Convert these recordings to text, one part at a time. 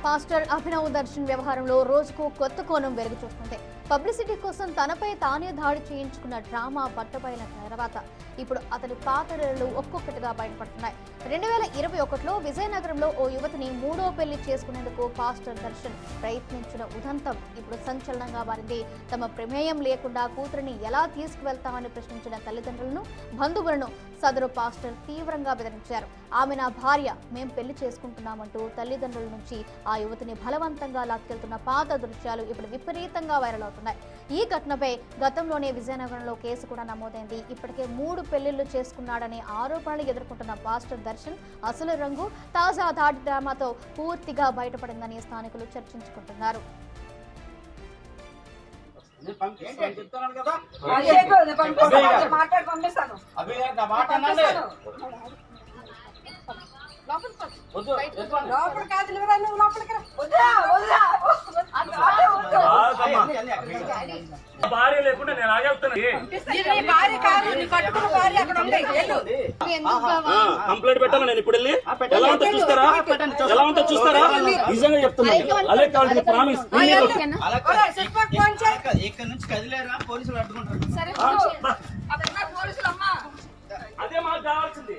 Pastor Abhinav Darshan వ్యవహారంలో రోజుకు కొత్త కోణం వెలుగు చూస్తుంది. పబ్లిసిటీ కోసం తనపై తానే దాడి చేయించుకున్న డ్రామా బట్టబయల తర్వాత ఇప్పుడు అతని పాత్రలు ఒక్కొక్కటిగా బయటపడుతున్నాయి. 2021లో విజయనగరంలో ఓ యువతిని మూడో పెళ్లి చేసుకునేందుకు పాస్టర్ దర్శన్ ప్రయత్నించిన ఉదంతం ఇప్పుడు సంచలనంగా మారింది. తమ ప్రమేయం లేకుండా కూతురిని ఎలా తీసుకువెళ్తామని ప్రశ్నించిన తల్లిదండ్రులను, బంధువులను సదరు పాస్టర్ తీవ్రంగా బెదిరించారు. ఆమె నా భార్య, మేం పెళ్లి చేసుకుంటున్నామంటూ తల్లిదండ్రుల నుంచి ఆ యువతిని బలవంతంగా లాక్కెళ్తున్న పాత దృశ్యాలు ఇప్పుడు విపరీతంగా వైరల్ అవుతున్నాయి. ఈ ఘటనపై గతంలోనే విజయనగరంలో కేసు కూడా నమోదైంది. ఇప్పటికే 3 పెళ్లిళ్లు చేసుకున్నాడనే ఆరోపణలు ఎదుర్కొంటున్న పాస్టర్ దర్శన్ అసలు రంగు తాజా దాడి డ్రామాతో పూర్తిగా బయటపడిందని స్థానికులు చర్చించుకుంటున్నారు. భార్య లేకుండా నేను కంప్లైంట్ పెట్టాను. నేను ఇప్పుడు వెళ్ళి ఎలా ఉంటే చూస్తారా నిజంగా చెప్తున్నాను. అదే కావాలి ప్రామిస్. ఇక్కడ నుంచి కదిలేరా పోలీసులు అడ్డుకుంటారు. అదే మాకు కావాల్సింది.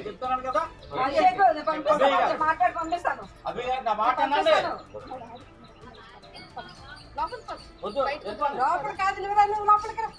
చెప్తున్నాను కదా, లోపల కాదు.